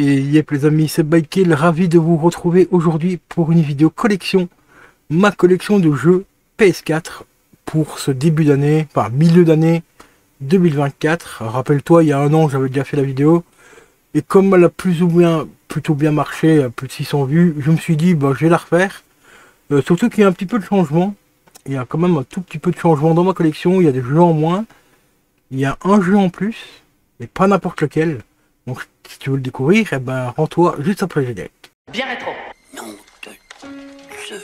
Et yep les amis, c'est Bykill, ravi de vous retrouver aujourd'hui pour une vidéo collection, ma collection de jeux PS4 pour ce début d'année, enfin milieu d'année 2024. Rappelle-toi, il y a un an j'avais déjà fait la vidéo, et comme elle a plutôt bien marché, plus de 600 vues, je me suis dit bah, je vais la refaire. Surtout qu'il y a un petit peu de changement, il y a quand même un tout petit peu de changement dans ma collection, il y a des jeux en moins, il y a un jeu en plus, et pas n'importe lequel. Donc si tu veux le découvrir, eh ben rends-toi juste après le générique. Bien rétro. Nom de Zeus.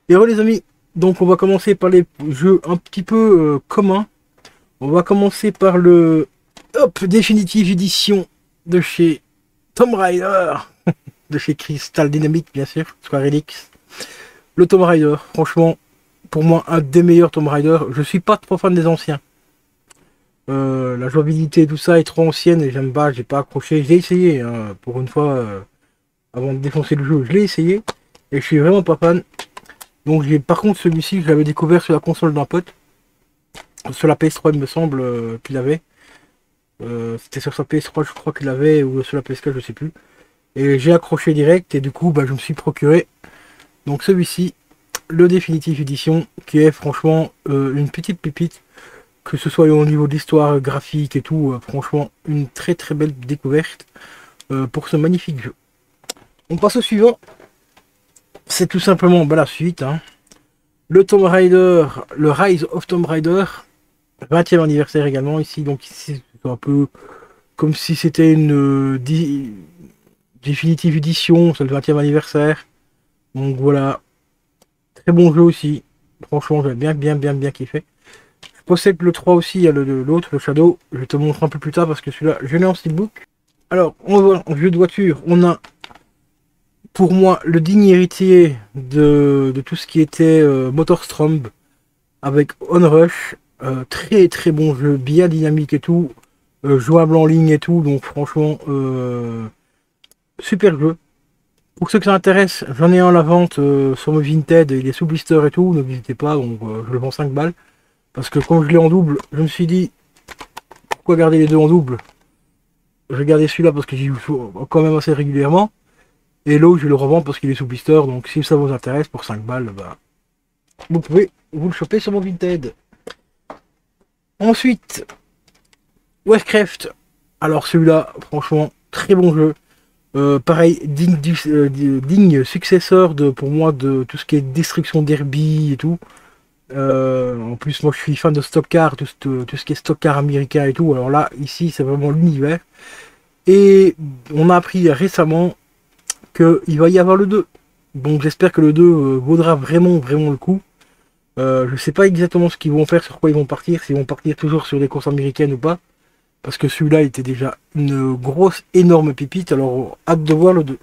Et voilà les amis, donc on va commencer par les jeux un petit peu communs. On va commencer par le Definitive Edition de chez Tomb Raider, de chez Crystal Dynamics bien sûr, Square Enix. Le Tomb Raider, franchement, pour moi un des meilleurs Tomb Raider. Je suis pas trop fan des anciens. La jouabilité tout ça est trop ancienne et j'aime pas, j'ai pas accroché. J'ai essayé hein, pour une fois avant de défoncer le jeu, je l'ai essayé et je suis vraiment pas fan. Donc par contre celui-ci je l'avais découvert sur la console d'un pote, sur la PS3 il me semble qu'il avait, c'était sur sa PS3 je crois qu'il avait, ou sur la PS4 je sais plus, et j'ai accroché direct et du coup bah, je me suis procuré donc celui-ci, le Definitive Edition, qui est franchement une petite pépite, que ce soit au niveau de l'histoire graphique et tout, franchement une très très belle découverte pour ce magnifique jeu. On passe au suivant. C'est tout simplement bah, la suite. Hein. Le Tomb Raider, le Rise of Tomb Raider, 20e anniversaire également ici. Donc ici, c'est un peu comme si c'était une Definitive Edition, c'est le 20e anniversaire. Donc voilà, très bon jeu aussi. Franchement, j'ai bien kiffé. Je possède le 3 aussi, il y a l'autre, le Shadow. Je vais te montrer un peu plus tard parce que celui-là, je l'ai en steelbook. Alors, on voit en jeu de voiture, on a pour moi le digne héritier de tout ce qui était Motorstromb avec Onrush, très bon jeu, bien dynamique et tout, jouable en ligne et tout, donc franchement super jeu. Pour ceux que ça intéresse, j'en ai un à la vente sur mon Vinted, il est sous blister et tout, ne n'hésitez pas, donc je le vends 5 balles, parce que quand je l'ai en double, je me suis dit pourquoi garder les deux en double, je vais garder celui-là parce que j'y joue quand même assez régulièrement. Et l'autre, je le revends parce qu'il est sous blister. Donc, si ça vous intéresse, pour 5 balles, bah, vous pouvez vous le choper sur mon Vinted. Ensuite, Warcraft. Alors, celui-là, franchement, très bon jeu. Pareil, digne successeur pour moi de tout ce qui est destruction derby et tout. En plus, moi, je suis fan de stock car, tout ce qui est stock car américain et tout. Alors là, ici, c'est vraiment l'univers. Et on a appris récemment qu'il va y avoir le 2. Donc j'espère que le 2 vaudra vraiment le coup. Je sais pas exactement ce qu'ils vont faire, sur quoi ils vont partir, s'ils vont partir toujours sur des courses américaines ou pas. Parce que celui-là était déjà une grosse, énorme pépite, alors hâte de voir le 2.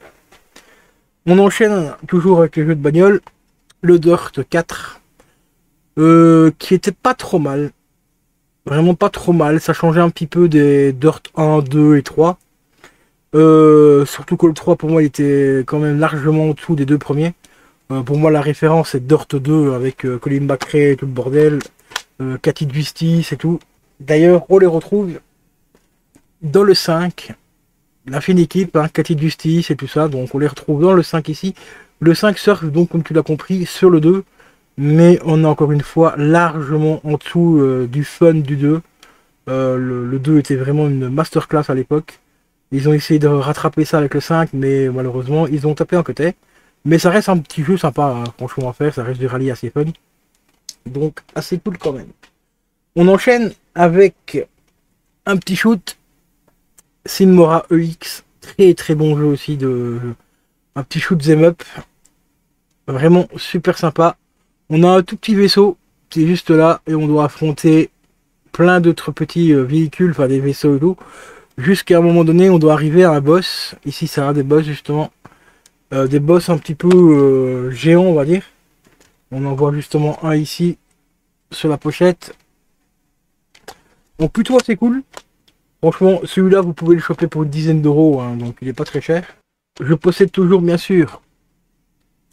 On enchaîne toujours avec les jeux de bagnole. Le Dirt 4, qui était pas trop mal. Vraiment pas trop mal, ça changeait un petit peu des Dirt 1, 2 et 3. Surtout que le 3 pour moi il était quand même largement en dessous des deux premiers. Pour moi la référence c'est Dirt 2 avec Colin McRae et tout le bordel, Cathy Justice et tout. D'ailleurs on les retrouve dans le 5, la fine équipe, hein, Cathy Justice et tout ça, donc on les retrouve dans le 5 ici. Le 5 surfe donc comme tu l'as compris sur le 2, mais on est encore une fois largement en dessous du fun du 2. Le 2 était vraiment une masterclass à l'époque. Ils ont essayé de rattraper ça avec le 5, mais malheureusement, ils ont tapé un côté. Mais ça reste un petit jeu sympa, hein, franchement, à faire. Ça reste du rallye assez fun. Donc, assez cool quand même. On enchaîne avec un petit shoot. Sinmora EX. Très bon jeu aussi. Un petit shoot 'em up. Vraiment super sympa. On a un tout petit vaisseau qui est juste là et on doit affronter plein d'autres petits véhicules, enfin des vaisseaux et tout. Jusqu'à un moment donné, on doit arriver à un boss. Ici, c'est un des boss justement. Des boss un petit peu géants, on va dire. On en voit justement un ici sur la pochette. Donc plutôt assez cool. Franchement, celui-là, vous pouvez le choper pour une dizaine d'euros, hein, donc il est pas très cher. Je possède toujours, bien sûr,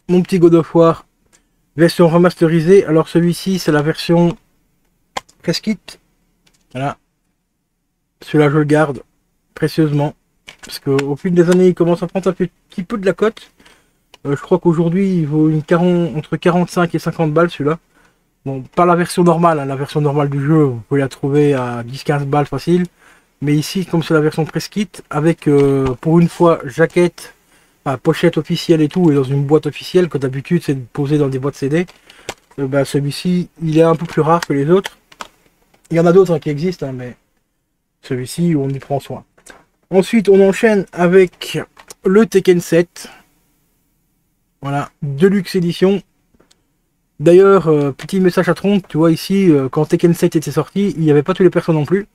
mon petit God of War version remasterisée. Alors celui-ci, c'est la version Casquit. Voilà. Celui-là, je le garde précieusement. Parce qu'au fil des années, il commence à prendre un petit peu de la cote. Je crois qu'aujourd'hui, il vaut entre 45 et 50 balles, celui-là. Bon, pas la version normale, hein. La version normale du jeu, vous pouvez la trouver à 10-15 balles facile. Mais ici, comme c'est la version press kit, avec pour une fois jaquette, pochette officielle et tout, et dans une boîte officielle, que d'habitude c'est posé dans des boîtes CD, celui-ci, il est un peu plus rare que les autres. Il y en a d'autres, hein, qui existent, hein, mais celui-ci, on y prend soin. Ensuite, on enchaîne avec le Tekken 7. Voilà, Deluxe Edition. D'ailleurs, petit message à Tronc, tu vois ici, quand Tekken 7 était sorti, il n'y avait pas tous les persos non plus.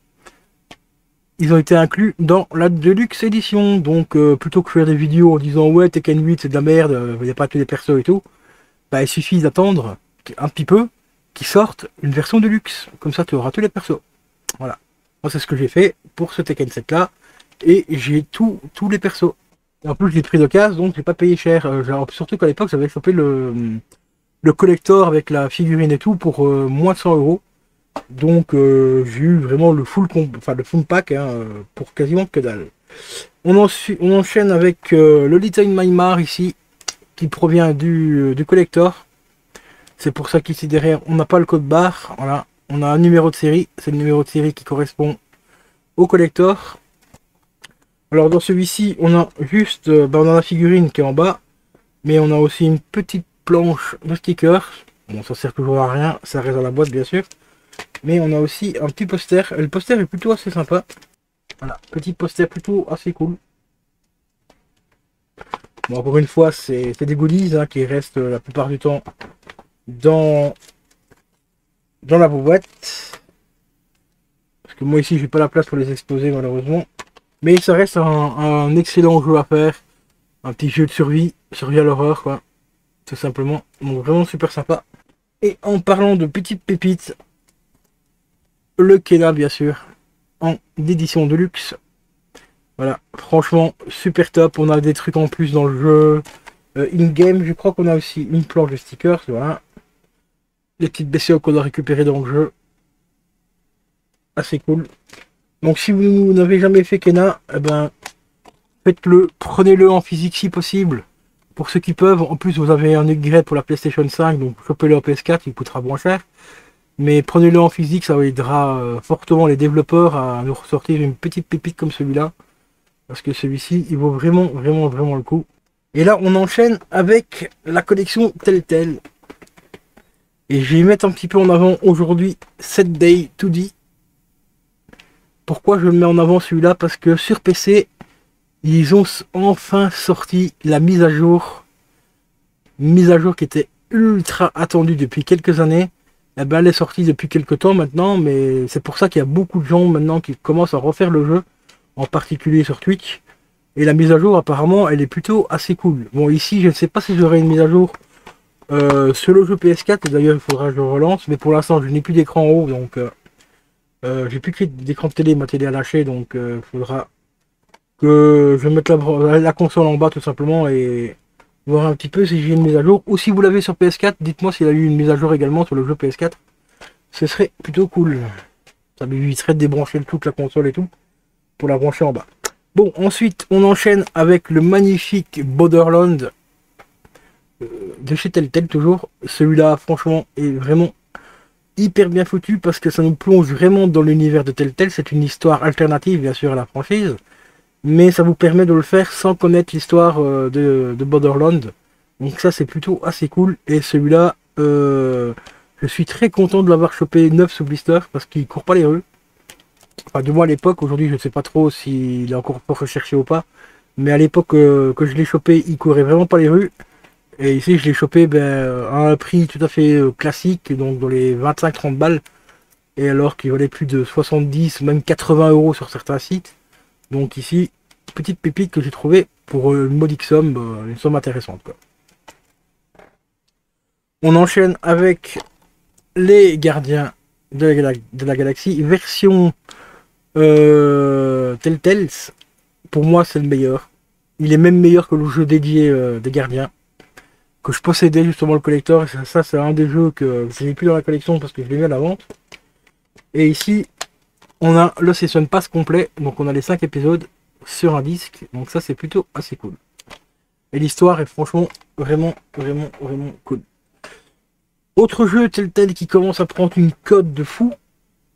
Ils ont été inclus dans la Deluxe Edition. Donc, plutôt que faire des vidéos en disant ouais, Tekken 8 c'est de la merde, il n'y a pas tous les persos et tout, bah, il suffit d'attendre un petit peu qu'ils sortent une version Deluxe. Comme ça, tu auras tous les persos. Voilà. Moi, c'est ce que j'ai fait pour ce Tekken 7 là. Et j'ai tous les persos. Et en plus, je l'ai pris d'occasion, donc j'ai pas payé cher. Surtout qu'à l'époque, j'avais chopé le collector avec la figurine et tout pour moins de 100 euros. Donc j'ai eu vraiment le full pack, hein, pour quasiment que dalle. On enchaîne avec le Little Nightmare ici, qui provient du collector. C'est pour ça qu'ici derrière on n'a pas le code barre. Voilà, on a un numéro de série, c'est le numéro de série qui correspond au collector. Alors dans celui-ci on a juste on a la figurine qui est en bas, mais on a aussi une petite planche de stickers. Bon, ça sert toujours à rien, ça reste dans la boîte bien sûr. Mais on a aussi un petit poster. Le poster est plutôt assez sympa. Voilà, petit poster plutôt assez cool. Bon, encore une fois, c'est des goodies, hein, qui restent la plupart du temps dans la boîte. Parce que moi ici, j'ai pas la place pour les exposer malheureusement. Mais ça reste un excellent jeu à faire. Un petit jeu de survie à l'horreur, quoi. Tout simplement. Donc vraiment super sympa. Et en parlant de petites pépites, le Kena bien sûr, en édition de luxe. Voilà, franchement super top. On a des trucs en plus dans le jeu. In-game, je crois qu'on a aussi une planche de stickers. Voilà, les petites bestioles qu'on a récupérées dans le jeu. Assez cool. Donc si vous n'avez jamais fait Kena, eh ben, faites-le, prenez-le en physique si possible. Pour ceux qui peuvent, en plus vous avez un upgrade pour la PlayStation 5, donc chopez-le en PS4, il coûtera moins cher. Mais prenez-le en physique, ça aidera fortement les développeurs à nous ressortir une petite pépite comme celui-là. Parce que celui-ci, il vaut vraiment le coup. Et là, on enchaîne avec la collection Telltale. Et je vais mettre un petit peu en avant aujourd'hui 7 Day 2D. Pourquoi je le mets en avant celui-là? Parce que sur PC, ils ont enfin sorti la mise à jour. Mise à jour qui était ultra attendue depuis quelques années. Eh ben, elle est sortie depuis quelques temps maintenant, mais c'est pour ça qu'il y a beaucoup de gens maintenant qui commencent à refaire le jeu, en particulier sur Twitch. Et la mise à jour, apparemment, elle est plutôt assez cool. Bon, ici, je ne sais pas si j'aurai une mise à jour sur le jeu PS4, d'ailleurs, il faudra que je relance, mais pour l'instant, je n'ai plus d'écran en haut, donc j'ai plus d'écran de télé, ma télé a lâché, donc il faudra que je mette la console en bas, tout simplement, et voir un petit peu si j'ai une mise à jour. Ou si vous l'avez sur PS4, dites-moi s'il y a eu une mise à jour également sur le jeu PS4. Ce serait plutôt cool. Ça m'éviterait de débrancher toute la console et tout, pour la brancher en bas. Bon, ensuite, on enchaîne avec le magnifique Borderlands de chez Telltale toujours. Celui-là, franchement, est vraiment hyper bien foutu parce que ça nous plonge vraiment dans l'univers de Telltale. C'est une histoire alternative, bien sûr, à la franchise. Mais ça vous permet de le faire sans connaître l'histoire de Borderlands. Donc ça, c'est plutôt assez cool. Et celui-là, je suis très content de l'avoir chopé neuf sous blister parce qu'il court pas les rues. Enfin, du moins à l'époque, aujourd'hui je ne sais pas trop s'il est encore recherché ou pas. Mais à l'époque que je l'ai chopé, il courait vraiment pas les rues. Et ici, je l'ai chopé à un prix tout à fait classique, donc dans les 25-30 balles. Et alors qu'il valait plus de 70, même 80 euros sur certains sites. Donc ici, petite pépite que j'ai trouvé pour une modique somme, une somme intéressante, quoi. On enchaîne avec les gardiens de la galaxie, version Telltales. Pour moi, c'est le meilleur. Il est même meilleur que le jeu dédié des gardiens, que je possédais justement le collector. Et ça c'est un des jeux que je n'ai plus dans la collection parce que je l'ai mis à la vente. Et ici, on a le Season Pass complet. Donc on a les 5 épisodes sur un disque. Donc ça, c'est plutôt assez cool. Et l'histoire est franchement vraiment cool. Autre jeu tel qui commence à prendre une cote de fou.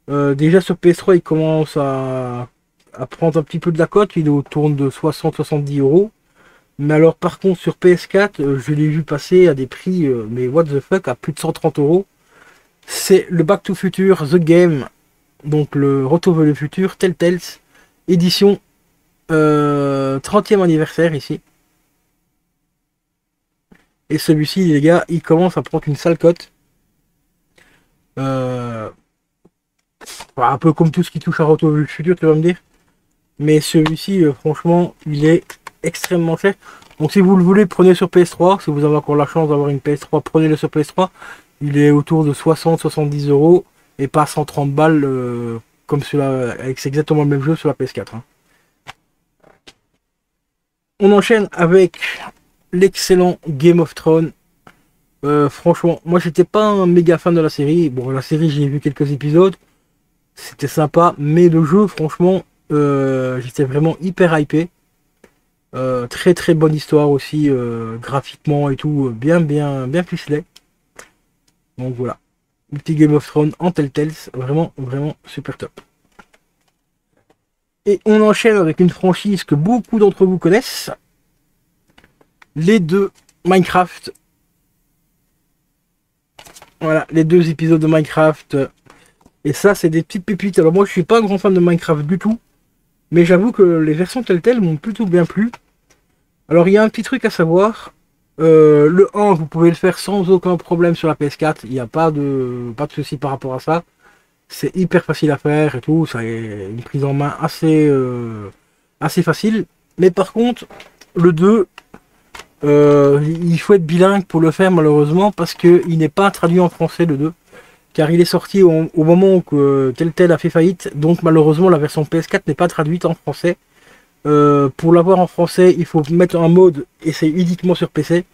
Déjà sur PS3, il commence à prendre un petit peu de la cote. Il est autour de 60-70 euros. Mais alors par contre sur PS4, je l'ai vu passer à des prix, mais what the fuck, à plus de 130 euros. C'est le Back to Future The Game. Donc le Retour vers le futur, Telltales, édition 30e anniversaire ici. Et celui-ci, les gars, il commence à prendre une sale cote. Un peu comme tout ce qui touche à Retour vers le futur, tu vas me dire. Mais celui-ci, franchement, il est extrêmement cher. Donc si vous le voulez, prenez sur PS3. Si vous avez encore la chance d'avoir une PS3, prenez-le sur PS3. Il est autour de 60-70 euros et pas 130 balles comme celui-là. C'est exactement le même jeu sur la PS4. Hein. On enchaîne avec l'excellent Game of Thrones. Franchement, moi j'étais pas un méga fan de la série. Bon, la série, j'ai vu quelques épisodes. C'était sympa, mais le jeu, franchement, j'étais vraiment hyper hypé. Très bonne histoire aussi, graphiquement et tout, bien ficelé. Donc voilà, le petit Game of Thrones en Telltales, vraiment super top. Et on enchaîne avec une franchise que beaucoup d'entre vous connaissent, les deux Minecraft. Voilà, les 2 épisodes de Minecraft. Et ça, c'est des petites pépites. Alors moi, je suis pas un grand fan de Minecraft du tout, mais j'avoue que les versions Telltale m'ont plutôt bien plu. Alors il y a un petit truc à savoir, le 1 vous pouvez le faire sans aucun problème sur la PS4, il n'y a pas de souci par rapport à ça, c'est hyper facile à faire et tout, ça est une prise en main assez facile, mais par contre le 2, il faut être bilingue pour le faire malheureusement parce qu'il n'est pas traduit en français le 2, car il est sorti au moment où Telltale a fait faillite, donc malheureusement la version PS4 n'est pas traduite en français. Pour l'avoir en français, il faut mettre un mode et c'est uniquement sur PC.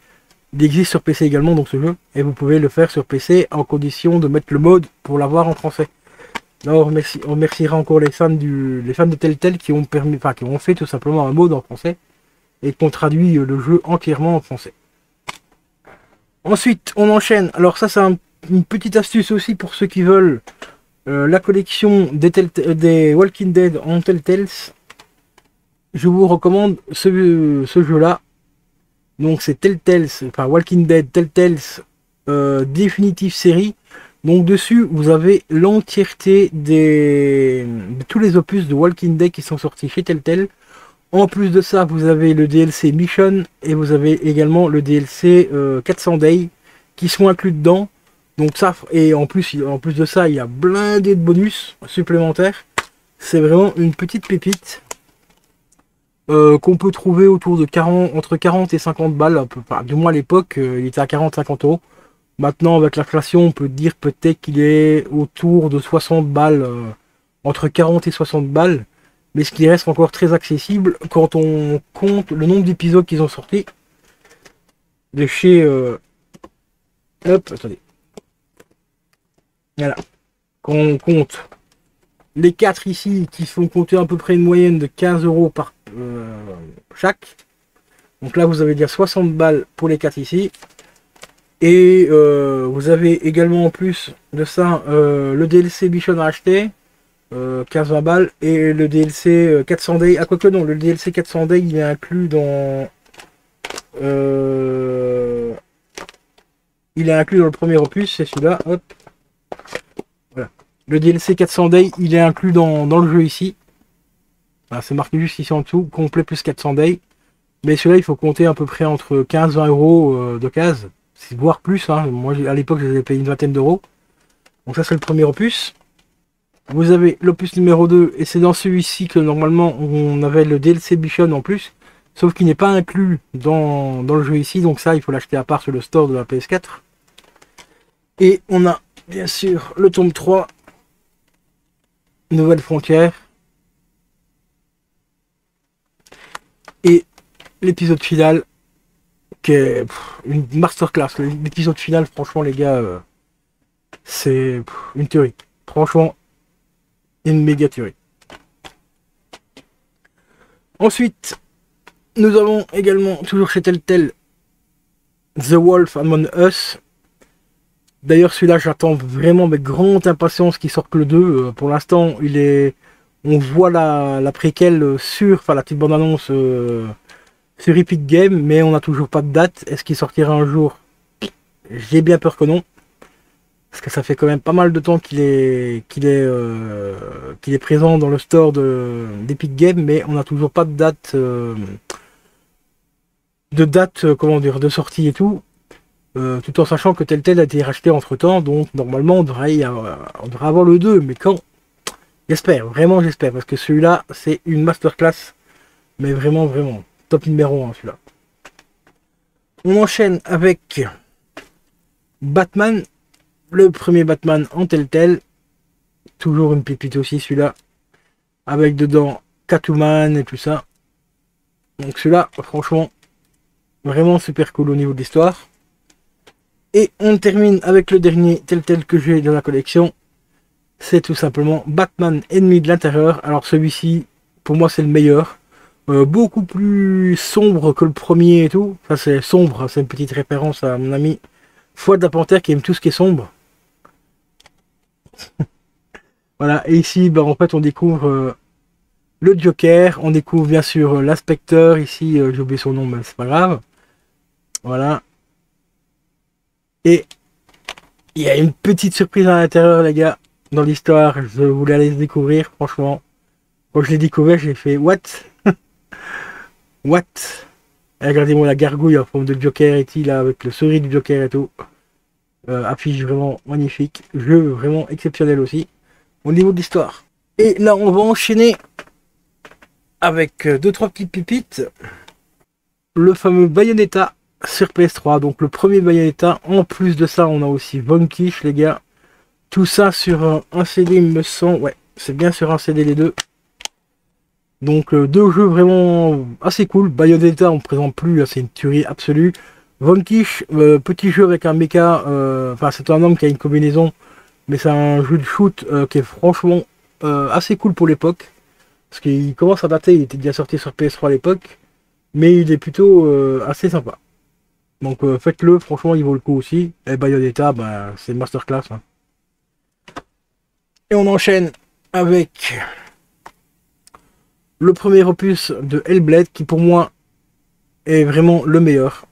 Il existe sur PC également donc ce jeu et vous pouvez le faire sur PC en condition de mettre le mode pour l'avoir en français. Là on remerciera encore les fans de Telltale qui ont fait tout simplement un mode en français et qui ont traduit le jeu entièrement en français. Ensuite on enchaîne. Alors ça c'est une petite astuce aussi pour ceux qui veulent la collection des Walking Dead en Telltales. Je vous recommande ce jeu-là. Donc c'est Telltales, enfin Walking Dead Telltales Definitive Série. Donc dessus, vous avez l'entièreté de tous les opus de Walking Dead qui sont sortis chez Telltale. En plus de ça, vous avez le DLC Mission et vous avez également le DLC 400 Days qui sont inclus dedans. Donc ça, et en plus de ça, il y a blindé de bonus supplémentaires. C'est vraiment une petite pépite. Qu'on peut trouver autour de entre 40 et 50 balles, du moins à l'époque, il était à 40-50 euros. Maintenant, avec l'inflation, on peut dire peut-être qu'il est autour de 60 balles, entre 40 et 60 balles, mais ce qui reste encore très accessible quand on compte le nombre d'épisodes qu'ils ont sortis de chez... Hop, attendez. Voilà. Quand on compte les 4 ici, qui font compter à peu près une moyenne de 15 euros par chaque. Donc là, vous avez déjà 60 balles pour les 4 ici. Et vous avez également en plus de ça le DLC Mission à acheter, 15-20 balles. Et le DLC 400 Days. Ah, quoique non, le DLC 400 Days, il est inclus dans... il est inclus dans le premier opus, c'est celui-là. Hop. Voilà. Le DLC 400 Days, il est inclus dans le jeu ici. Voilà, c'est marqué juste ici en dessous, complet plus 400 Days. Mais celui-là, il faut compter à peu près entre 15 et 20 euros d'occasion, voire plus. Hein. Moi, à l'époque, je les ai payé une vingtaine d'euros. Donc ça, c'est le premier opus. Vous avez l'opus numéro 2, et c'est dans celui-ci que normalement, on avait le DLC Bichon en plus. Sauf qu'il n'est pas inclus dans le jeu ici. Donc ça, il faut l'acheter à part sur le store de la PS4. Et on a, bien sûr, le tome 3, Nouvelle Frontière. Et l'épisode final, qui est une masterclass. L'épisode final, franchement, les gars, c'est une tuerie. Franchement, une méga tuerie. Ensuite, nous avons également, toujours chez Telltale, The Wolf Among Us. D'ailleurs, celui-là, j'attends vraiment avec grande impatience qu'il sorte le 2. Pour l'instant, on voit la préquelle enfin la petite bande-annonce sur Epic Games, mais on n'a toujours pas de date. Est-ce qu'il sortira un jour? J'ai bien peur que non. Parce que ça fait quand même pas mal de temps qu'il est présent dans le store d'Epic Games, mais on n'a toujours pas de date, comment dire, de sortie et tout. Tout en sachant que Telltale a été racheté entre temps, donc normalement on devrait avoir le 2, mais quand? J'espère, vraiment j'espère, parce que celui-là c'est une masterclass, mais vraiment top numéro 1 celui-là. On enchaîne avec Batman, le premier Batman en Telltale, toujours une pépite aussi celui-là, avec dedans Catwoman et tout ça. Donc celui-là, franchement, vraiment super cool au niveau de l'histoire. Et on termine avec le dernier Telltale que j'ai dans la collection. C'est tout simplement Batman Ennemi de l'Intérieur. Alors celui-ci, pour moi, c'est le meilleur. Beaucoup plus sombre que le premier et tout. Ça, c'est sombre. C'est une petite référence à mon ami Fouad la Panthère qui aime tout ce qui est sombre. Voilà. Et ici, bah, en fait, on découvre le Joker. On découvre bien sûr l'inspecteur. Ici, j'ai oublié son nom, mais c'est pas grave. Voilà. Et il y a une petite surprise à l'intérieur, les gars, dans l'histoire. Je voulais aller découvrir, franchement. Quand je l'ai découvert, j'ai fait what? What? Regardez-moi la gargouille en forme de Joker et là, avec le sourire du Joker et tout. Affiche vraiment magnifique. Jeu vraiment exceptionnel aussi, au niveau de l'histoire. Et là, on va enchaîner avec 2-3 petites pépites. Le fameux Bayonetta sur PS3, donc le premier Bayonetta. En plus de ça, on a aussi Vanquish, les gars. Tout ça sur un CD, il me semble. Ouais, c'est bien sur un CD les deux. Donc deux jeux vraiment assez cool. Bayonetta, on ne présente plus, c'est une tuerie absolue. Vanquish, petit jeu avec un mecha. Enfin, c'est un homme qui a une combinaison, mais c'est un jeu de shoot qui est franchement assez cool pour l'époque. Parce qu'il commence à dater, il était déjà sorti sur PS3 à l'époque, mais il est plutôt assez sympa. Donc faites-le, franchement il vaut le coup aussi. Et Bayonetta, bah, c'est une masterclass. Hein. Et on enchaîne avec le premier opus de Hellblade, qui pour moi est vraiment le meilleur.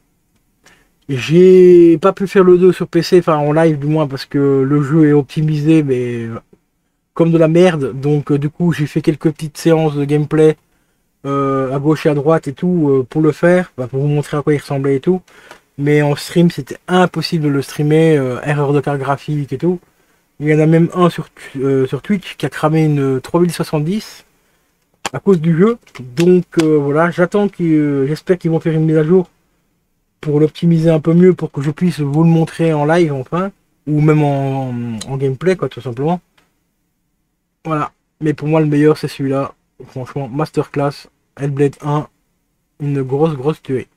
J'ai pas pu faire le 2 sur PC, enfin en live du moins, parce que le jeu est optimisé, mais comme de la merde. Donc du coup j'ai fait quelques petites séances de gameplay à gauche et à droite et tout pour le faire, pour vous montrer à quoi il ressemblait et tout. Mais en stream c'était impossible de le streamer, erreur de carte graphique et tout. Il y en a même un sur Twitch qui a cramé une 3070 à cause du jeu. Donc voilà, j'attends j'espère qu'ils vont faire une mise à jour pour l'optimiser un peu mieux, pour que je puisse vous le montrer en live enfin, ou même en gameplay quoi, tout simplement. Voilà, mais pour moi le meilleur c'est celui-là, franchement, masterclass, Hellblade 1, une grosse tuerie.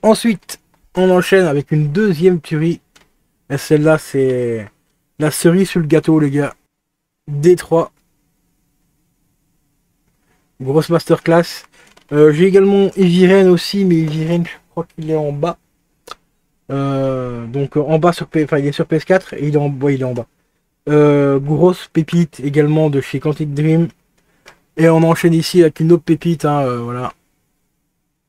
Ensuite, on enchaîne avec une deuxième tuerie, et celle-là c'est la cerise sur le gâteau les gars, D3, grosse masterclass. J'ai également Eviren aussi, mais Eviren je crois qu'il est en bas. Donc en bas sur enfin il est sur PS4 et il est en bas. Grosse pépite également de chez Quantic Dream. Et on enchaîne ici avec une autre pépite, hein, voilà.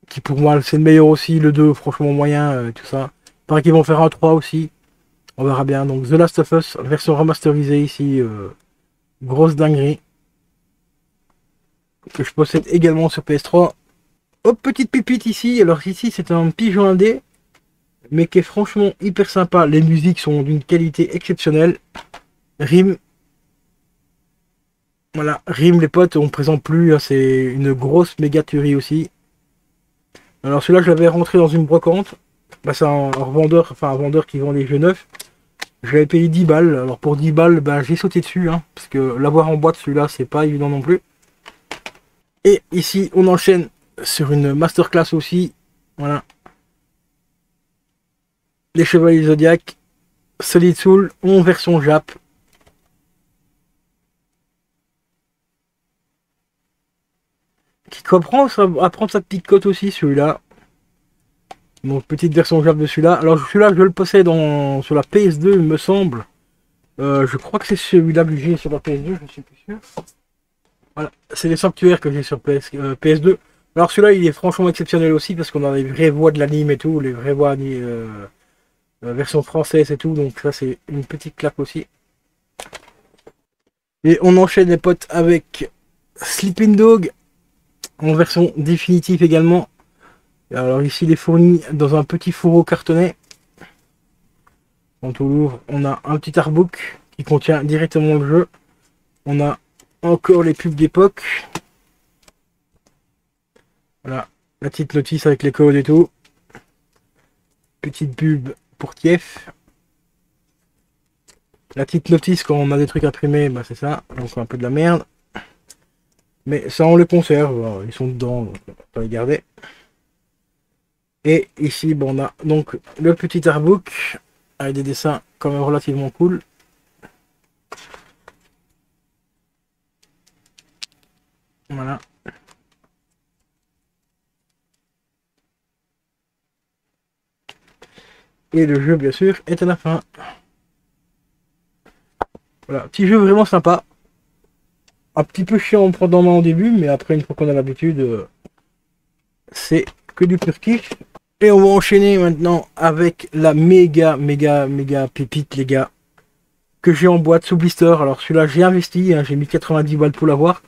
Qui pour moi c'est le meilleur aussi, le 2 franchement moyen, tout ça. Il paraît qu'ils vont faire un 3 aussi. On verra bien. Donc The Last of Us, version remasterisée ici, grosse dinguerie. Que je possède également sur PS3. Hop, petite pépite ici. Alors ici, c'est un pigeon indé, mais qui est franchement hyper sympa. Les musiques sont d'une qualité exceptionnelle. Rime, voilà, Rime les potes, on présente plus, hein, c'est une grosse méga tuerie aussi. Alors celui-là, je l'avais rentré dans une brocante. Bah, c'est un revendeur, enfin un vendeur qui vend les jeux neufs. Je l'avais payé 10 balles. Alors pour 10 balles, bah, j'ai sauté dessus, hein, parce que l'avoir en boîte, celui-là, c'est pas évident non plus. Et ici, on enchaîne sur une masterclass aussi. Voilà. Les Chevaliers Zodiac, Solid Soul, en version Jap. Qui comprend à prendre sa petite cote aussi, celui-là. Donc petite version Jap de celui-là. Alors celui-là, je le possède sur la PS2, il me semble. Je crois que c'est celui-là que j'ai sur la PS2, je suis plus sûr. Voilà, c'est les sanctuaires que j'ai sur PS2. Alors celui-là, il est franchement exceptionnel aussi parce qu'on a les vraies voix de l'anime et tout, les vraies voix version française et tout. Donc ça, c'est une petite claque aussi. Et on enchaîne les potes avec Sleeping Dog en version définitive également. Alors ici, il est fourni dans un petit fourreau cartonné. Quand on l'ouvre, on a un petit artbook qui contient directement le jeu. On a encore les pubs d'époque. Voilà, la petite notice avec les codes et tout. Petite pub pour Tief. La petite notice quand on a des trucs imprimés, bah c'est ça. Donc un peu de la merde. Mais ça on les conserve, ils sont dedans, donc on peut les garder. Et ici, bon, on a donc le petit artbook avec des dessins quand même relativement cool. Voilà. Et le jeu, bien sûr, est à la fin. Voilà, petit jeu vraiment sympa. Un petit peu chiant en prenant en main au début, mais après, une fois qu'on a l'habitude, c'est que du pur kiff. Et on va enchaîner maintenant avec la méga pépite, les gars, que j'ai en boîte sous blister. Alors celui-là, j'ai investi, hein, j'ai mis 90 balles pour l'avoir.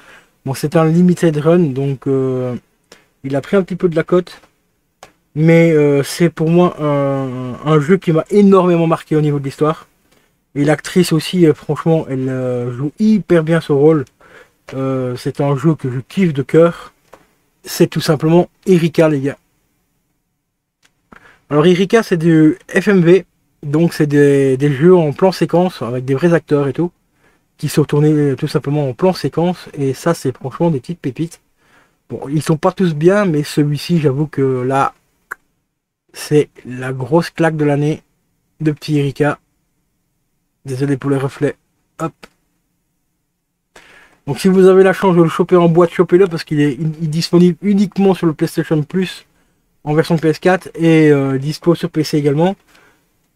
Bon, c'est un limited run, donc il a pris un petit peu de la cote. Mais c'est pour moi un jeu qui m'a énormément marqué au niveau de l'histoire. Et l'actrice aussi, franchement, elle joue hyper bien son rôle. C'est un jeu que je kiffe de cœur. C'est tout simplement Erika, les gars. Alors Erika, c'est du FMV. Donc c'est des jeux en plan séquence avec des vrais acteurs et tout. Qui sont tournés tout simplement en plan séquence. Et ça, c'est franchement des petites pépites. Bon, ils sont pas tous bien, mais celui-ci, j'avoue que là, c'est la grosse claque de l'année de petit Erika. Désolé pour les reflets. Hop. Donc si vous avez la chance de le choper en boîte, chopez-le parce qu'il est disponible uniquement sur le PlayStation Plus en version PS4 et dispo sur PC également.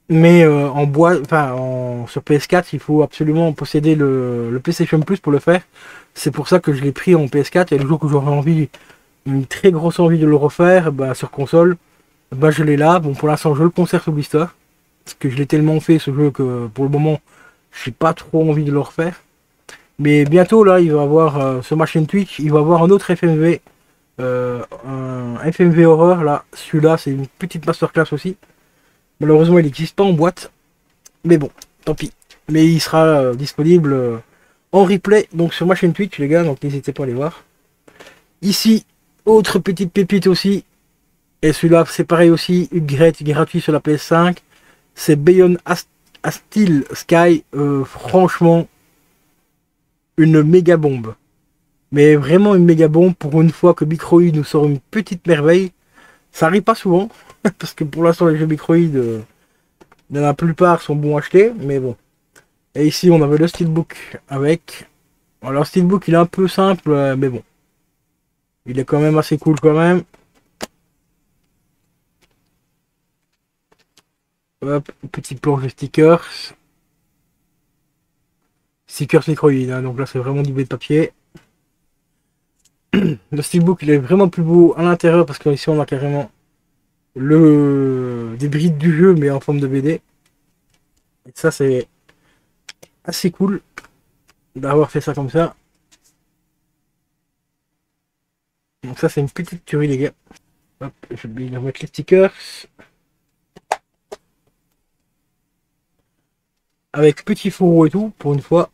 Mais en boîte, sur PS4, il faut absolument posséder le PlayStation Plus pour le faire. C'est pour ça que je l'ai pris en PS4 et le jour que j'aurai envie, une très grosse envie de le refaire, bah, sur console, bah, je l'ai là. Bon, pour l'instant, je le conserve sous blister. Parce que je l'ai tellement fait ce jeu que pour le moment, j'ai pas trop envie de le refaire. Mais bientôt, là, il va avoir sur ma chaîne Twitch, il va avoir un autre FMV. Un FMV horreur, là. Celui-là, c'est une petite masterclass aussi. Malheureusement, il n'existe pas en boîte. Mais bon, tant pis. Mais il sera disponible en replay, donc sur ma chaîne Twitch, les gars. Donc n'hésitez pas à aller voir. Ici, autre petite pépite aussi. Et celui-là, c'est pareil aussi. Gratuit sur la PS5. C'est Beyond Steel Sky. Franchement, une méga bombe. Mais vraiment une méga bombe pour une fois que Microïd nous sort une petite merveille. Ça arrive pas souvent. Parce que pour l'instant, les jeux Microïd, la plupart sont bons à acheter. Mais bon. Et ici, on avait le Steelbook avec. Alors, le Steelbook, il est un peu simple. Mais bon. Il est quand même assez cool quand même. Hop, petite planche de stickers. Stickers Microïd, hein, donc là c'est vraiment du B de papier. Le steelbook il est vraiment plus beau à l'intérieur parce qu'ici on a carrément des brides du jeu mais en forme de BD. Et ça c'est assez cool d'avoir fait ça comme ça. Donc ça c'est une petite tuerie les gars. Hop, je vais bien mettre les stickers. Avec petit fourreau et tout, pour une fois.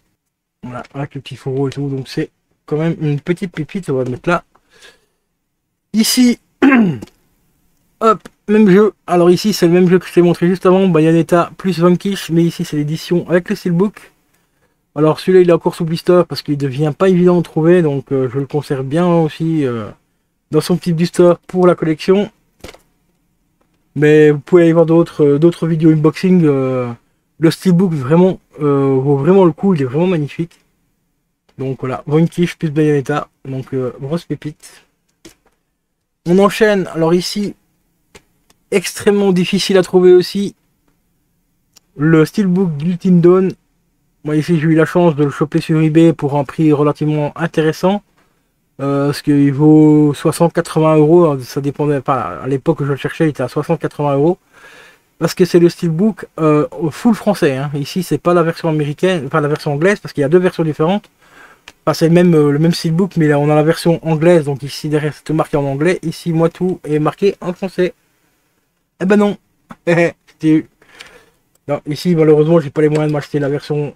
Voilà, avec le petit fourreau et tout, donc c'est quand même une petite pépite, on va le mettre là. Ici, hop, même jeu. Alors ici c'est le même jeu que je t'ai montré juste avant, Bayonetta plus Vanquish, mais ici c'est l'édition avec le steelbook. Alors celui-là il est encore sous blister parce qu'il devient pas évident de trouver, donc je le conserve bien aussi dans son petit blister pour la collection. Mais vous pouvez aller voir d'autres vidéos unboxing. Le steelbook vraiment vaut vraiment le coup, il est vraiment magnifique. Donc voilà, Vanquish plus Bayonetta, donc grosse pépite. On enchaîne, alors ici, extrêmement difficile à trouver aussi, le steelbook Guilty Dawn. Moi ici j'ai eu la chance de le choper sur eBay pour un prix relativement intéressant. Parce qu'il vaut 60-80 euros, ça dépendait pas, à l'époque où je le cherchais il était à 60-80 euros. Parce que c'est le steelbook full français, hein. Ici c'est pas la version américaine, enfin la version anglaise, parce qu'il y a deux versions différentes. Enfin c'est le même steelbook, mais là on a la version anglaise, donc ici derrière c'est tout marqué en anglais, ici moi tout est marqué en français. Eh ben non. Non, ici malheureusement j'ai pas les moyens de m'acheter la version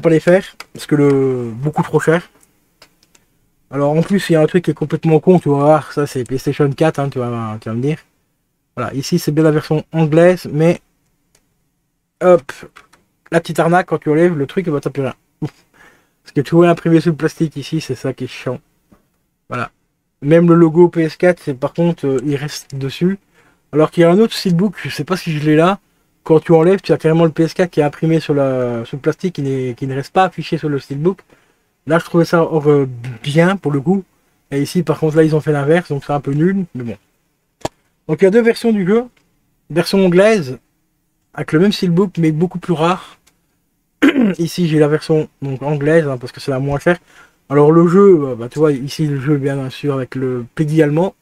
pas les faire, parce que beaucoup trop cher. Alors en plus il y a un truc qui est complètement con, tu vas voir, ça c'est PlayStation 4, hein, tu vas me dire. Voilà, ici c'est bien la version anglaise, mais hop, la petite arnaque, quand tu enlèves le truc, il va taper rien. Parce que tu vois imprimé sur le plastique ici, c'est ça qui est chiant. Voilà. Même le logo PS4, c'est par contre, il reste dessus. Alors qu'il y a un autre steelbook, je sais pas si je l'ai là. Quand tu enlèves, tu as carrément le PS4 qui est imprimé sur le plastique, qui ne reste pas affiché sur le steelbook. Là, je trouvais ça bien pour le coup. Et ici, par contre, là, ils ont fait l'inverse, donc c'est un peu nul, mais bon. Donc il y a deux versions du jeu. Version anglaise, avec le même steelbook, mais beaucoup plus rare. Ici, j'ai la version donc anglaise, hein, parce que c'est la moins chère. Alors le jeu, bah, tu vois, ici le jeu bien sûr avec le PEGI allemand.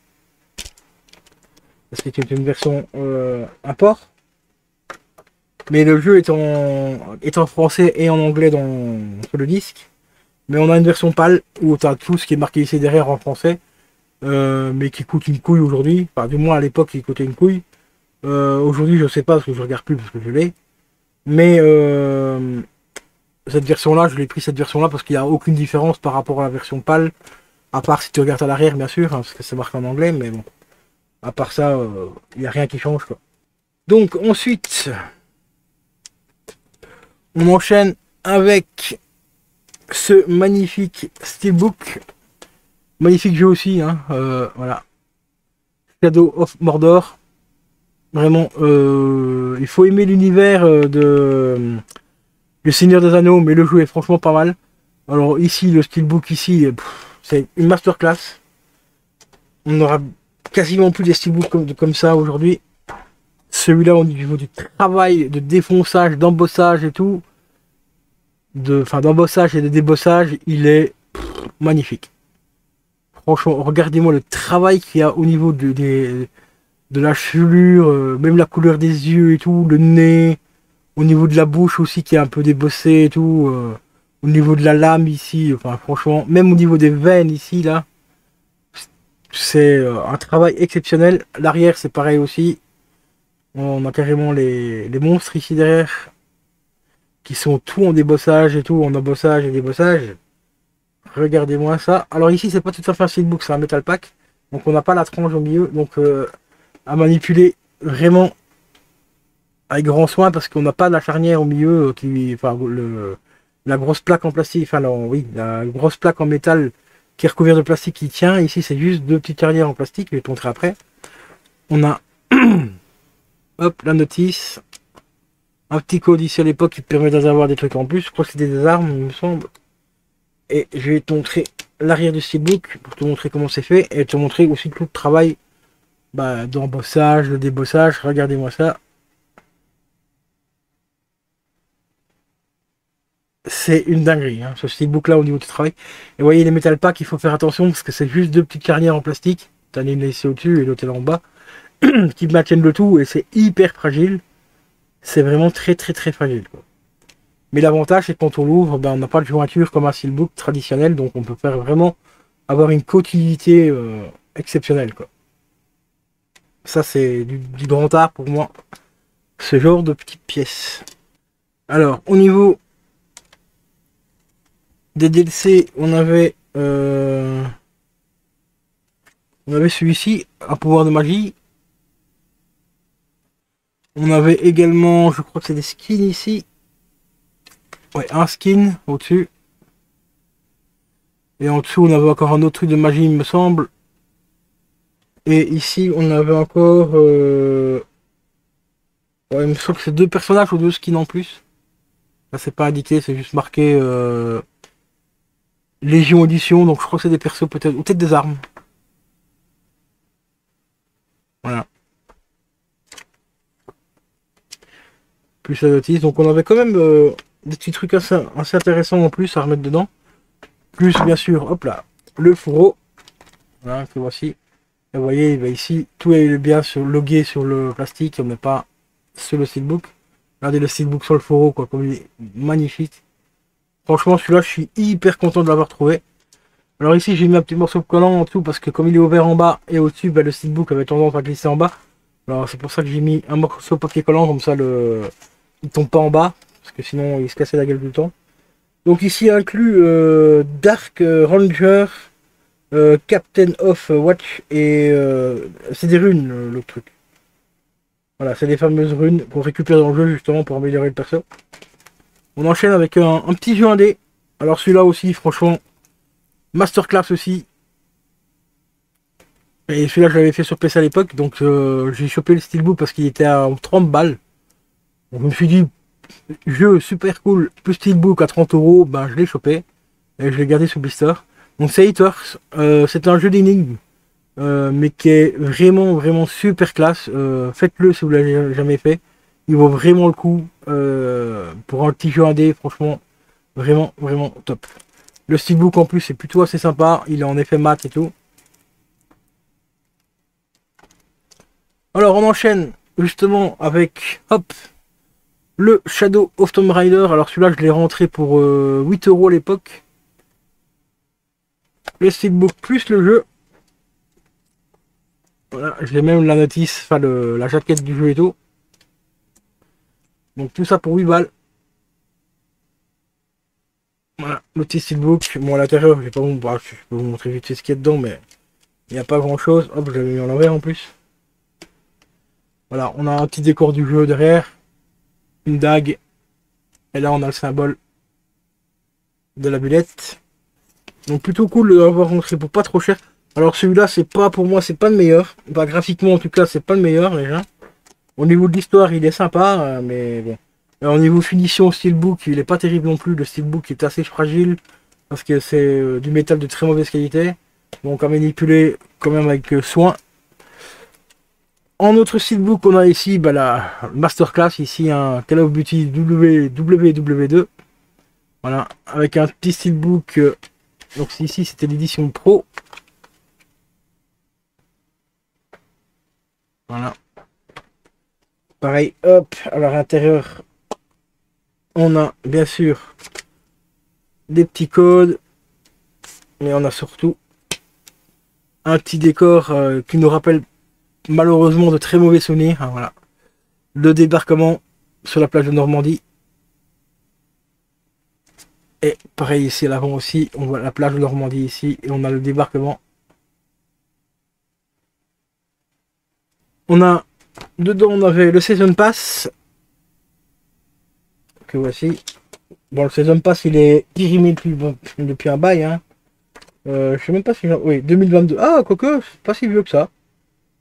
Parce que c'est une version import. Mais le jeu est en français et en anglais sur le disque. Mais on a une version PAL où tu as tout ce qui est marqué ici derrière en français. Mais qui coûte une couille aujourd'hui. Enfin, du moins à l'époque, il coûtait une couille. Aujourd'hui, je sais pas parce que je regarde plus parce que je l'ai. Mais cette version-là, je l'ai pris cette version-là parce qu'il n'y a aucune différence par rapport à la version PAL. À part si tu regardes à l'arrière, bien sûr, hein, parce que c'est marqué en anglais. Mais bon, à part ça, il n'y a rien qui change, quoi. Donc ensuite, on enchaîne avec ce magnifique steelbook. Magnifique jeu aussi, hein, voilà. Shadow of Mordor. Vraiment, il faut aimer l'univers Le Seigneur des Anneaux, mais le jeu est franchement pas mal. Alors ici, le steelbook ici, c'est une masterclass. On n'aura quasiment plus des steelbooks comme ça aujourd'hui. Celui-là, au niveau du travail de défonçage, d'embossage et tout, d'embossage et de débossage, il est magnifique. Franchement, regardez-moi le travail qu'il y a au niveau de la chevelure, même la couleur des yeux et tout, le nez, au niveau de la bouche aussi qui est un peu débossée et tout, au niveau de la lame ici, enfin franchement, même au niveau des veines ici, là, c'est un travail exceptionnel. L'arrière c'est pareil aussi, on a carrément les monstres ici derrière, qui sont tout en débossage et tout, en embossage et débossage. Regardez-moi ça. Alors ici c'est pas tout à fait un steelbook, c'est un metal pack, donc on n'a pas la tranche au milieu, donc à manipuler vraiment avec grand soin parce qu'on n'a pas la charnière au milieu la grosse plaque en plastique, oui, la grosse plaque en métal qui est recouverte de plastique qui tient. Ici c'est juste deux petites charnières en plastique, je vais te montrer après. On a hop, la notice, un petit code ici à l'époque qui permet d'avoir des trucs en plus, je crois que c'était des armes il me semble. Et je vais te montrer l'arrière du steelbook pour te montrer comment c'est fait et te montrer aussi tout le travail d'embossage, de débossage. Regardez-moi ça. C'est une dinguerie, hein, ce steelbook là au niveau du travail. Et vous voyez les metal packs, il faut faire attention parce que c'est juste deux petites carrières en plastique. T'as une laissée au-dessus et l'autre est en bas. Qui maintiennent le tout et c'est hyper fragile. C'est vraiment très très très fragile, quoi. Mais l'avantage c'est que quand on l'ouvre, on n'a pas de jointure comme un steelbook traditionnel. Donc on peut faire vraiment avoir une continuité exceptionnelle, quoi. Ça, c'est du grand art pour moi, ce genre de petites pièces. Alors, au niveau des DLC, on avait celui-ci, un pouvoir de magie. On avait également, je crois que c'est des skins ici. Ouais, un skin au-dessus. Et en dessous, on avait encore un autre truc de magie, il me semble. Et ici, on avait encore... ouais, il me semble que c'est 2 personnages ou 2 skins en plus. Là, c'est pas indiqué, c'est juste marqué Légion Édition. Donc, je crois que c'est des persos peut-être, ou peut-être des armes. Voilà. Plus la notice. Donc, on avait quand même des petits trucs assez intéressants en plus à remettre dedans. Plus, bien sûr, hop là, le fourreau. Voilà, que voici. Et vous voyez, bah, ici, tout est bien logué sur le plastique. On n'est pas sur le steelbook. Regardez le steelbook sur le fourreau, quoi, comme il est magnifique. Franchement, celui-là, je suis hyper content de l'avoir trouvé. Alors ici, j'ai mis un petit morceau de collant en dessous parce que comme il est ouvert en bas et au-dessus, bah, le steelbook avait tendance à glisser en bas. Alors c'est pour ça que j'ai mis un morceau de papier collant, comme ça il tombe pas en bas, parce que sinon il se cassait la gueule tout le temps. Donc ici inclus Dark Ranger, Captain of Watch et c'est des runes le truc. Voilà, c'est des fameuses runes qu'on récupère dans le jeu justement pour améliorer le perso. On enchaîne avec un petit jeu indé. Alors celui-là aussi, franchement, masterclass aussi. Et celui-là, je l'avais fait sur PC à l'époque, donc j'ai chopé le steelbook parce qu'il était à 30 balles. Donc je me suis dit, jeu super cool, plus steelbook à 30 euros, ben je l'ai chopé. Et je l'ai gardé sur blister. Donc c'est Haters, c'est un jeu d'énigmes, mais qui est vraiment, vraiment super classe. Faites-le si vous l'avez jamais fait. Il vaut vraiment le coup pour un petit jeu indé, franchement, vraiment, vraiment top. Le steelbook en plus est plutôt assez sympa, il est en effet mat et tout. Alors on enchaîne justement avec hop le Shadow of Tomb Raider. Alors celui-là je l'ai rentré pour 8 € à l'époque. Le steelbook plus le jeu. Voilà, j'ai même la notice, enfin la jaquette du jeu et tout. Donc tout ça pour 8 balles. Voilà, le petit steelbook. Bon à l'intérieur, je vais pas je peux vous montrer vite fait ce qu'il y a dedans, mais il n'y a pas grand chose. Hop, je l'avais mis en l'envers en plus. Voilà, on a un petit décor du jeu derrière. Une dague. Et là on a le symbole de la bulette. Donc plutôt cool de l'avoir rentré pour pas trop cher. Alors celui-là c'est pas pour moi, c'est pas le meilleur. Bah graphiquement en tout cas c'est pas le meilleur déjà. Au niveau de l'histoire il est sympa, mais bon. Alors, au niveau finition steelbook il est pas terrible non plus. Le steelbook est assez fragile parce que c'est du métal de très mauvaise qualité. Donc à manipuler quand même avec soin. En autre steelbook on a ici bah, la masterclass, ici un Call of Duty WW2. Voilà, avec un petit steelbook. Donc ici c'était l'édition pro. Voilà. Pareil, hop, à l'intérieur, on a bien sûr des petits codes, mais on a surtout un petit décor qui nous rappelle malheureusement de très mauvais souvenirs. Hein, voilà. Le débarquement sur la plage de Normandie. Et pareil ici à l'avant aussi, on voit la plage de Normandie ici, et on a le débarquement. On a dedans, on avait le Season Pass. Que voici. Bon, le Season Pass, il est périmé depuis un bail. Hein. Je sais même pas si... Oui, 2022. Ah, quoique, c'est pas si vieux que ça.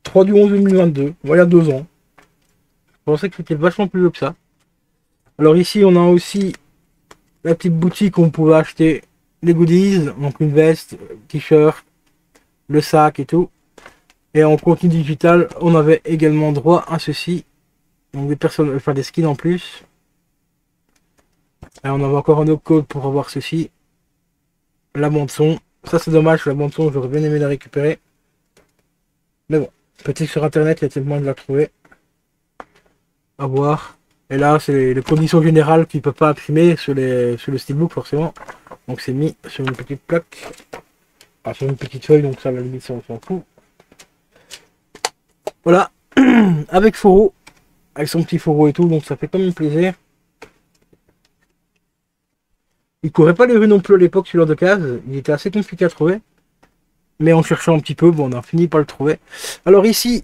3 du 11 2022. Voilà, 2 ans. Je pensais que c'était vachement plus vieux que ça. Alors ici, on a aussi la petite boutique où on pouvait acheter les goodies. Donc une veste, t-shirt, le sac et tout. Et en contenu digital, on avait également droit à ceci. Donc des personnes, enfin des skins en plus. Et on avait encore un autre code pour avoir ceci. La bande son. Ça c'est dommage, la bande son, j'aurais bien aimé la récupérer. Mais bon, peut-être sur internet, il y a tellement de la trouver. À voir. Et là, c'est les conditions générales qu'il ne peut pas imprimer sur le steelbook forcément. Donc c'est mis sur une petite plaque. Ah, c'est une petite feuille, donc ça, à la limite, ça, on s'en fout. Voilà, avec Foro, avec son petit Foro et tout, donc ça fait quand même plaisir. Il courait pas les rues non plus à l'époque, celui-là de case. Il était assez compliqué à trouver. Mais en cherchant un petit peu, bon, on a fini par le trouver. Alors ici,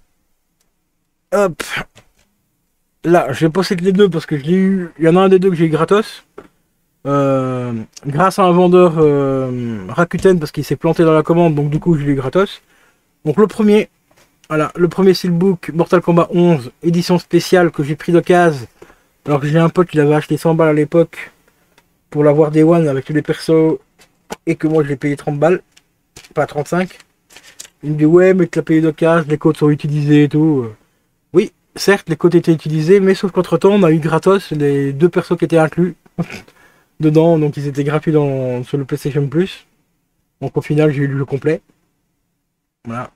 hop, là, je vais possède les deux parce que je l'ai eu. Il y en a un des deux que j'ai eu gratos. Grâce à un vendeur Rakuten parce qu'il s'est planté dans la commande, donc du coup je l'ai eu gratos. Donc le premier, voilà, le premier Steelbook Mortal Kombat 11, édition spéciale que j'ai pris d'occasion. Alors que j'ai un pote qui l'avait acheté 100 balles à l'époque pour l'avoir Day One avec tous les persos et que moi je l'ai payé 30 balles, pas 35. Il me dit ouais mais tu l'as payé d'occasion, les codes sont utilisés et tout. Oui, certes les codes étaient utilisés, mais sauf qu'entre temps on a eu gratos les deux persos qui étaient inclus dedans, donc ils étaient gratuits sur le PlayStation Plus. Donc au final j'ai eu le jeu complet. Voilà.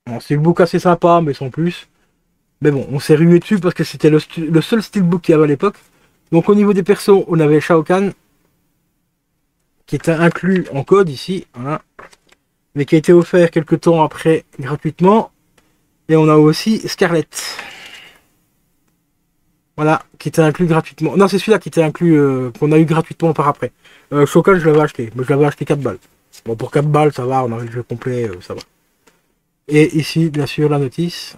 Bon, c'est le book assez sympa, mais sans plus. Mais bon, on s'est rué dessus parce que c'était le seul steelbook qu'il y avait à l'époque. Donc au niveau des persos, on avait Shao Kahn, qui était inclus en code ici, voilà, mais qui a été offert quelques temps après gratuitement. Et on a aussi Scarlett. Voilà, qui était inclus gratuitement. Non, c'est celui-là qui était inclus, qu'on a eu gratuitement par après. Shao Kahn, je l'avais acheté, mais je l'avais acheté 4 balles. Bon, pour 4 balles, ça va, on avait le jeu complet, ça va. Et ici, bien sûr, la notice.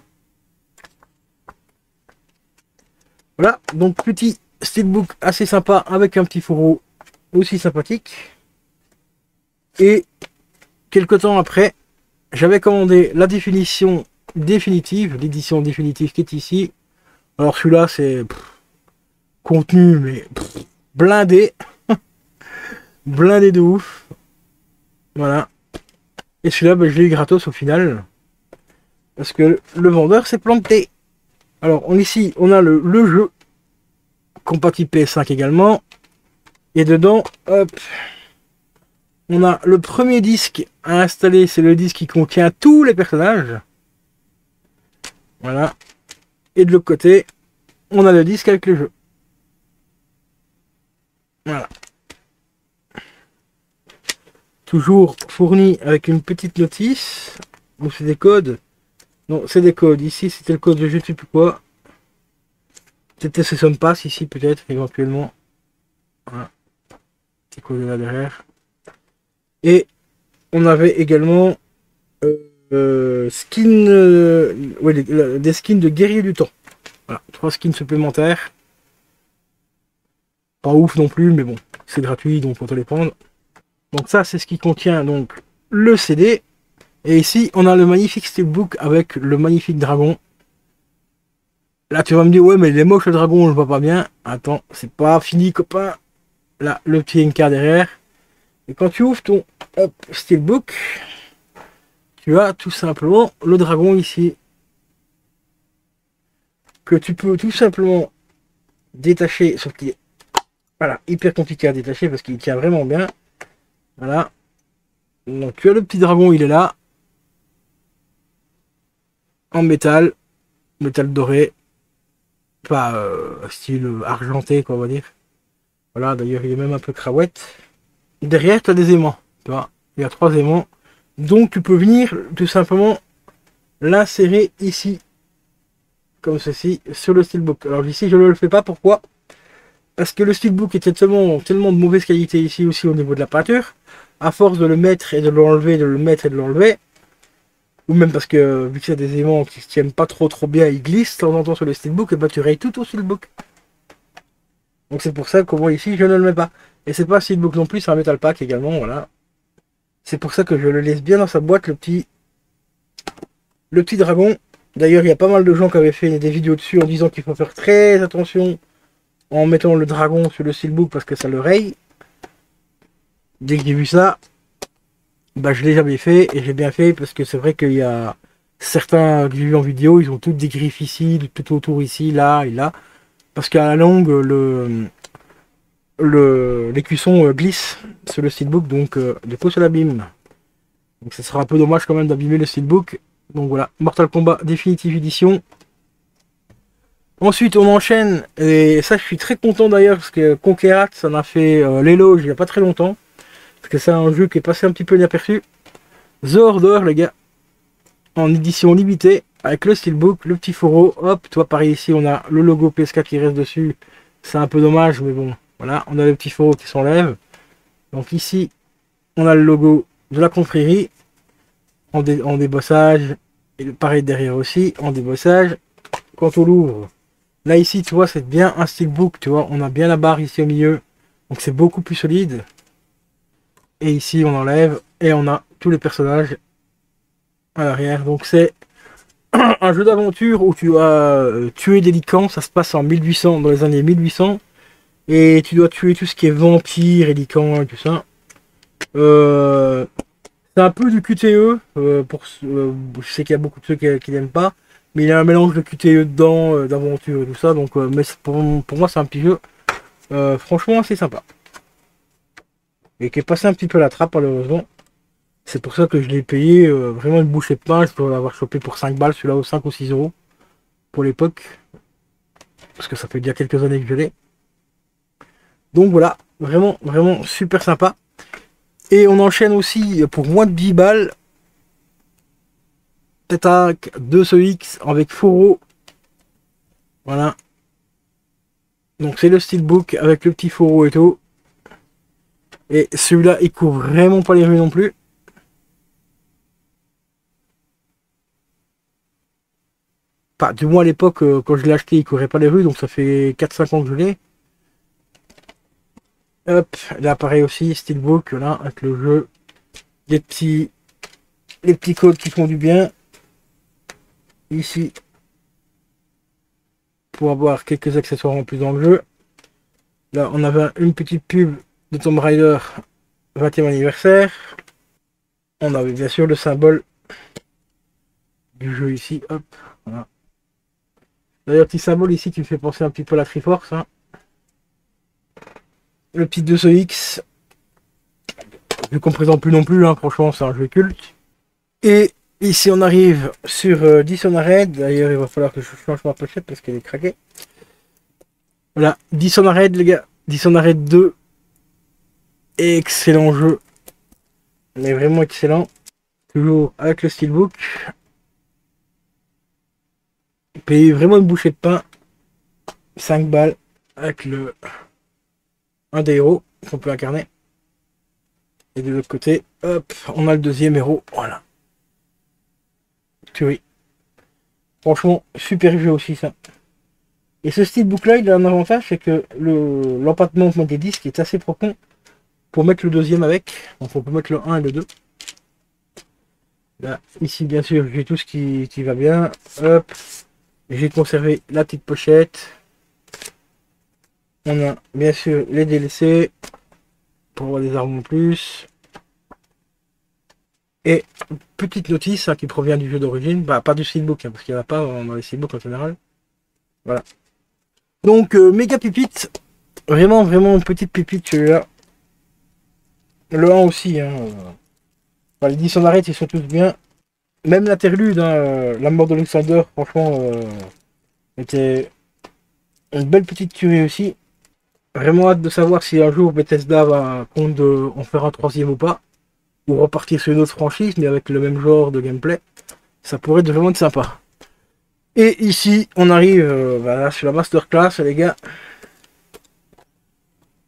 Voilà, donc petit steelbook assez sympa avec un petit fourreau aussi sympathique. Et quelques temps après, j'avais commandé la définition définitive, l'édition définitive qui est ici. Alors celui-là c'est contenu mais blindé, blindé de ouf. Voilà. Et celui-là ben, je l'ai eu gratos au final. Parce que le vendeur s'est planté. Alors ici on a le jeu compatible PS5 également. Et dedans, hop, on a le premier disque à installer, c'est le disque qui contient tous les personnages. Voilà. Et de l'autre côté, on a le disque avec le jeu. Voilà. Toujours fourni avec une petite notice. Ou c'est des codes. Non, c'est des codes. Ici, c'était le code de je ne sais plus quoi. C'était ce Season Pass ici, peut-être, éventuellement. Voilà. Petit code là derrière. Et on avait également des skins de guerrier du temps. Voilà, 3 skins supplémentaires. Pas ouf non plus, mais bon, c'est gratuit, donc on peut les prendre. Donc ça, c'est ce qui contient donc le CD. Et ici, on a le magnifique steelbook avec le magnifique dragon. Là, tu vas me dire, ouais, mais il est moche le dragon, on le voit pas bien. Attends, c'est pas fini, copain. Là, le petit NK derrière. Et quand tu ouvres ton steelbook, tu as tout simplement le dragon ici. Que tu peux tout simplement détacher, sauf qu'il est voilà, hyper compliqué à détacher parce qu'il tient vraiment bien. Voilà. Donc tu as le petit dragon, il est là. En métal. Métal doré. Pas style argenté, quoi, on va dire. Voilà, d'ailleurs il est même un peu cravouette. Derrière, tu as des aimants. Tu vois, il y a 3 aimants. Donc tu peux venir tout simplement l'insérer ici. Comme ceci, sur le steelbook. Alors ici, je ne le fais pas. Pourquoi? Parce que le steelbook était tellement de mauvaise qualité ici aussi au niveau de la peinture. À force de le mettre et de l'enlever, de le mettre et de l'enlever. Ou même parce que vu que c'est des aimants qui ne tiennent pas trop bien, ils glissent de temps en temps sur le steelbook, et bah tu rayes tout au steelbook. Donc c'est pour ça que moi ici je ne le mets pas. Et c'est pas un steelbook non plus, c'est un metal pack également, voilà. C'est pour ça que je le laisse bien dans sa boîte, le petit dragon. D'ailleurs il y a pas mal de gens qui avaient fait des vidéos dessus en disant qu'il faut faire très attention en mettant le dragon sur le steelbook parce que ça le raye. Dès que j'ai vu ça, bah je l'ai jamais fait et j'ai bien fait parce que c'est vrai qu'il y a certains que j'ai vu en vidéo, ils ont toutes des griffes ici, tout autour ici, là et là. Parce qu'à la longue, les cuissons glissent sur le steelbook, donc du coup ça l'abîme. Donc ça sera un peu dommage quand même d'abîmer le steelbook. Donc voilà, Mortal Kombat Definitive Edition. Ensuite on enchaîne, et ça je suis très content d'ailleurs parce que Conquerat ça en a fait l'éloge il n'y a pas très longtemps. parce que c'est un jeu qui est passé un petit peu inaperçu. The Order, les gars, en édition limitée, avec le steelbook, le petit fourreau, hop, toi pareil ici, on a le logo PS4 qui reste dessus, c'est un peu dommage, mais bon, voilà, on a le petit fourreau qui s'enlève. Donc ici, on a le logo de la confrérie, en débossage, et pareil derrière aussi, en débossage. Quand on l'ouvre, là ici, tu vois, c'est bien un steelbook, tu vois, on a bien la barre ici au milieu, donc c'est beaucoup plus solide. Et ici, on enlève, et on a tous les personnages à l'arrière, donc c'est un jeu d'aventure où tu as tué des licans, ça se passe en 1800, dans les années 1800, et tu dois tuer tout ce qui est vampire et licans et tout ça. C'est un peu du QTE, je sais qu'il y a beaucoup de ceux qui n'aiment pas, mais il y a un mélange de QTE dedans, d'aventure et tout ça, donc mais pour moi c'est un petit jeu franchement assez sympa. Et qui est passé un petit peu à la trappe malheureusement. C'est pour ça que je l'ai payé vraiment une bouchée de pain, je peux l'avoir chopé pour 5 balles, celui-là, aux 5 ou 6 euros pour l'époque. Parce que ça fait déjà quelques années que je l'ai. Donc voilà, vraiment, vraiment super sympa. Et on enchaîne aussi pour moins de 10 balles. Attack 2CX avec fourreau. Voilà. Donc c'est le steelbook avec le petit fourreau et tout. Et celui-là, il court vraiment pas les rues non plus. Enfin, du moins à l'époque, quand je l'ai acheté, il courait pas les rues. Donc ça fait 4-5 ans que je l'ai. Hop, là pareil aussi, steelbook, là, avec le jeu. Les petits codes qui font du bien. Ici, pour avoir quelques accessoires en plus dans le jeu. Là, on avait une petite pub de Tomb Raider 20e anniversaire. On avait bien sûr le symbole du jeu ici. Hop, voilà. D'ailleurs, petit symbole ici qui me fait penser un petit peu à la Triforce. Hein. Le petit 2CX. Vu qu'on présente plus non plus, hein, franchement, c'est un jeu culte. Et ici, on arrive sur Dishonored. D'ailleurs, il va falloir que je change ma pochette parce qu'elle est craquée. Voilà, Dishonored, les gars. Dishonored 2. Excellent jeu. Mais vraiment excellent. Toujours avec le steelbook. Payer vraiment une bouchée de pain. 5 balles. Avec un des héros qu'on peut incarner. Et de l'autre côté, hop, on a le deuxième héros. Voilà. Oui. Franchement, super jeu aussi ça. Et ce steelbook là, il a un avantage, c'est que l'empattement des disques est assez profond pour mettre le deuxième avec. Donc on peut mettre le 1 et le 2. Là, ici bien sûr, j'ai tout ce qui va bien. Hop. J'ai conservé la petite pochette. On a bien sûr les DLC pour avoir des armes en plus. Et petite notice hein, qui provient du jeu d'origine. Bah pas du steelbook, hein, parce qu'il n'y en a pas dans les steelbooks en général. Voilà. Donc méga pépite. Vraiment, vraiment petite pépite celui-là. Le 1 aussi. Hein. Enfin, les 10 en arrêt, ils sont tous bien. Même l'interlude, hein, la mort d'Alexander, franchement, était une belle petite tuerie aussi. Vraiment hâte de savoir si un jour Bethesda va compte en faire un troisième ou pas. Ou repartir sur une autre franchise, mais avec le même genre de gameplay. Ça pourrait être vraiment sympa. Et ici, on arrive voilà, sur la masterclass, les gars.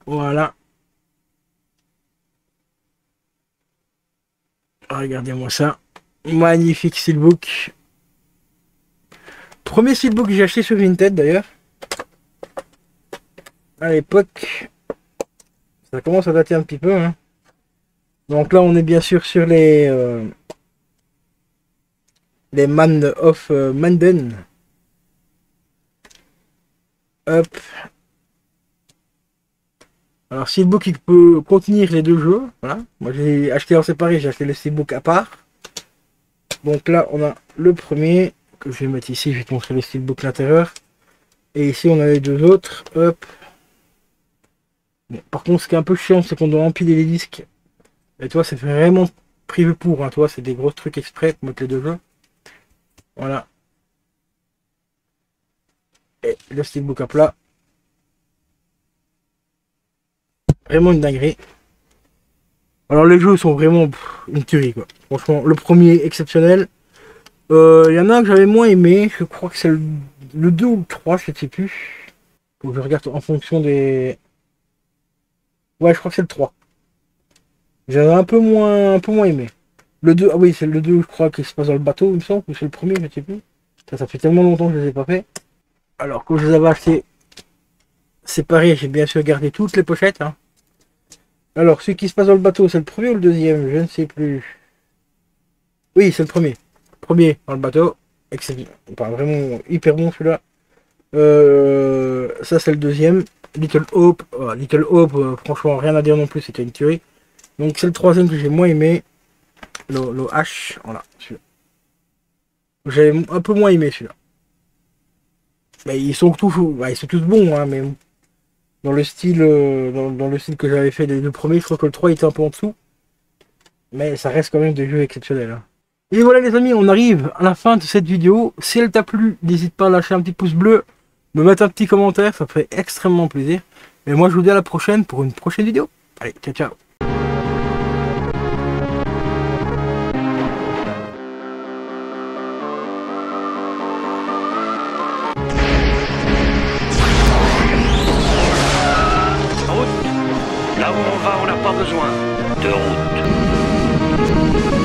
Voilà. Regardez-moi ça. Magnifique steelbook. Premier steelbook que j'ai acheté sur Vinted d'ailleurs. À l'époque. Ça commence à dater un petit peu. Hein. Donc là, on est bien sûr sur les Man of Manden. Hop. Alors, steelbook, il peut contenir les deux jeux. Voilà. Moi, j'ai acheté en séparé. J'ai acheté le steelbook à part. Donc là, on a le premier que je vais mettre ici. Je vais te montrer le steelbook à l'intérieur. Et ici, on a les deux autres. Hop. Bon, par contre, ce qui est un peu chiant, c'est qu'on doit empiler les disques. Et toi, c'est vraiment prévu pour. Hein. Toi, c'est des gros trucs exprès pour mettre les deux jeux. Voilà. Et le steelbook à plat. Vraiment une dinguerie. Alors les jeux sont vraiment une tuerie quoi. Franchement, le premier exceptionnel. Il y en a un que j'avais moins aimé, je crois que c'est le 2 ou le 3, je ne sais plus. Faut que je regarde en fonction des... Ouais, je crois que c'est le 3. J'avais un peu moins aimé. Le 2, ah oui, c'est le 2, je crois, qui se passe dans le bateau, il me semble, ou c'est le premier, je ne sais plus. Ça fait tellement longtemps que je ne les ai pas fait. Alors, quand je les avais achetés séparés, j'ai bien sûr gardé toutes les pochettes. Hein. Alors, celui qui se passe dans le bateau, c'est le premier ou le deuxième? Je ne sais plus. Oui, c'est le premier. Premier dans le bateau. Excellent. Enfin, vraiment hyper bon celui-là. Ça, c'est le deuxième. Little Hope. Little Hope, franchement, rien à dire non plus, c'était une tuerie. Donc, c'est le troisième que j'ai moins aimé. Le H. Voilà, celui-là. J'ai un peu moins aimé celui-là. Mais ils sont tous bons, hein, mais dans le style, dans le style que j'avais fait les deux premiers, je crois que le 3 était un peu en dessous. Mais ça reste quand même des jeux exceptionnels. Hein. Et voilà les amis, on arrive à la fin de cette vidéo. Si elle t'a plu, n'hésite pas à lâcher un petit pouce bleu, me mettre un petit commentaire, ça ferait extrêmement plaisir. Et moi je vous dis à la prochaine pour une prochaine vidéo. Allez, ciao ciao. Là où on va, on n'a pas besoin de route.